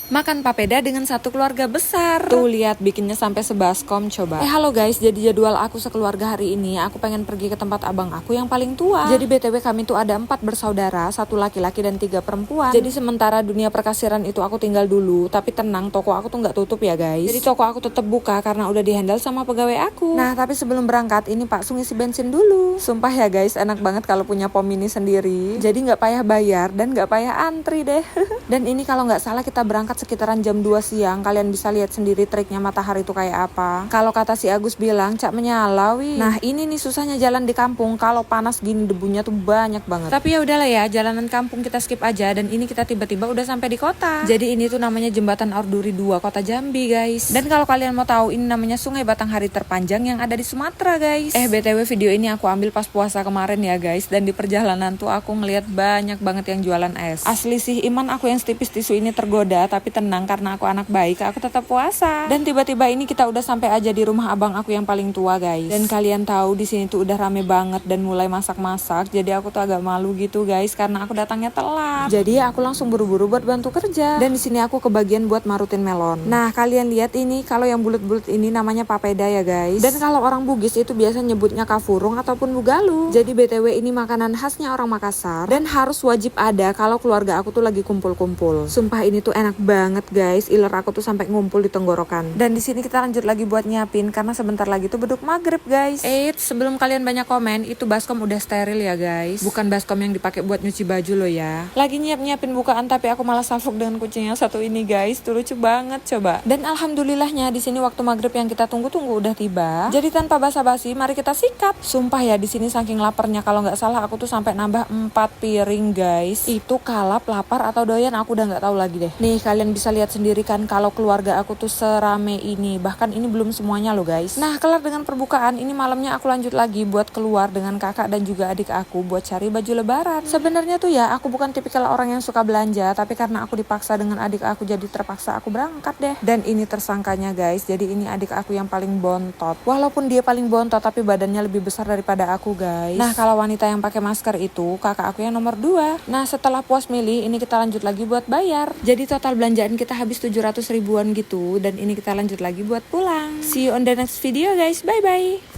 makan papeda dengan satu keluarga besar. Tuh lihat bikinnya sampai sebaskom coba. Halo guys, jadi jadwal aku sekeluarga hari ini aku pengen pergi ke tempat abang aku yang paling tua. Jadi BTW kami tuh ada 4 bersaudara, 1 laki-laki dan 3 perempuan. Jadi sementara dunia perkasiran itu aku tinggal dulu, tapi tenang, toko aku tuh nggak tutup ya guys. Jadi toko aku tetap buka karena udah dihandle sama pegawai aku. Nah tapi sebelum berangkat ini Pak Su ngisi bensin dulu. Sumpah ya guys, enak banget kalau punya pom mini sendiri. Jadi nggak payah bayar dan nggak payah antri deh. Dan ini kalau nggak salah kita berangkat sekitaran jam 2 siang. Kalian bisa lihat sendiri triknya matahari itu kayak apa. Kalau kata si Agus bilang cak menyala wih. Nah ini nih susahnya jalan di kampung. Kalau panas gini debunya tuh banyak banget. Tapi ya udahlah ya, jalanan kampung kita skip aja. Dan ini kita tiba-tiba udah sampai di kota. Jadi ini tuh namanya Jembatan Orduri 2 Kota Jambi guys. Dan kalau kalian mau tahu, ini namanya Sungai Batanghari terpanjang yang ada di Sumatera guys. BTW video ini aku ambil pas puasa kemarin ya guys. Dan di perjalanan tuh aku ngeliat banyak banget yang jualan es. Asli sih iman aku yang setipis tisu ini tergoda, tapi tenang karena aku anak baik, aku tetap puasa. Dan tiba-tiba ini kita udah sampai aja di rumah abang aku yang paling tua guys. Dan kalian tahu di sini tuh udah rame banget dan mulai masak-masak. Jadi aku tuh agak malu gitu guys karena aku datangnya telat. Jadi aku langsung buru-buru buat bantu kerja. Dan di sini aku kebagian buat marutin melon. Nah kalian lihat ini, kalau yang bulat-bulat ini namanya papeda ya guys. Dan kalau orang Bugis itu biasa nyebutnya kafurung ataupun bugalu. Jadi BTW ini makanan khasnya orang Makassar dan harus wajib ada kalau keluarga aku tuh lagi kumpul-kumpul. Sumpah ini tuh enak banget guys, iler aku tuh sampai ngumpul di tenggorokan. Dan di sini kita lanjut lagi buat nyiapin karena sebentar lagi tuh beduk maghrib guys. Sebelum kalian banyak komen, itu baskom udah steril ya guys. Bukan baskom yang dipakai buat nyuci baju loh ya. Lagi nyiapin bukaan tapi aku malah salfok dengan kucing yang satu ini guys. Tuh lucu banget coba. Dan alhamdulillahnya di sini waktu maghrib yang kita tunggu-tunggu udah tiba. Jadi tanpa basa-basi mari kita sikat. Sumpah ya di sini saking laparnya, kalau nggak salah aku tuh sampai nambah 4 piring guys. Itu kalap, lapar atau doyan aku udah nggak tahu lagi deh. Nih kalian bisa lihat sendiri kan kalau keluarga aku tuh serame ini. Bahkan ini belum semuanya loh guys. Nah kelar dengan perbukaan, ini malamnya aku lanjut lagi buat keluar dengan kakak dan juga adik aku buat cari baju lebaran. Sebenarnya tuh ya aku bukan tipikal orang yang suka belanja, tapi karena aku dipaksa dengan adik aku jadi terpaksa aku berangkat deh. Dan ini tersangkanya guys, jadi ini adik aku yang paling bontot. Walaupun dia paling bontot tapi badannya lebih besar daripada aku guys. Nah kalau wanita yang pakai masker itu kakak aku yang nomor 2. Nah setelah puas milih, ini kita lanjut lagi buat bayar. Jadi total belanjaan kita habis 700 ribuan gitu. Dan ini kita lanjut lagi buat pulang. See you on the next video guys, bye bye.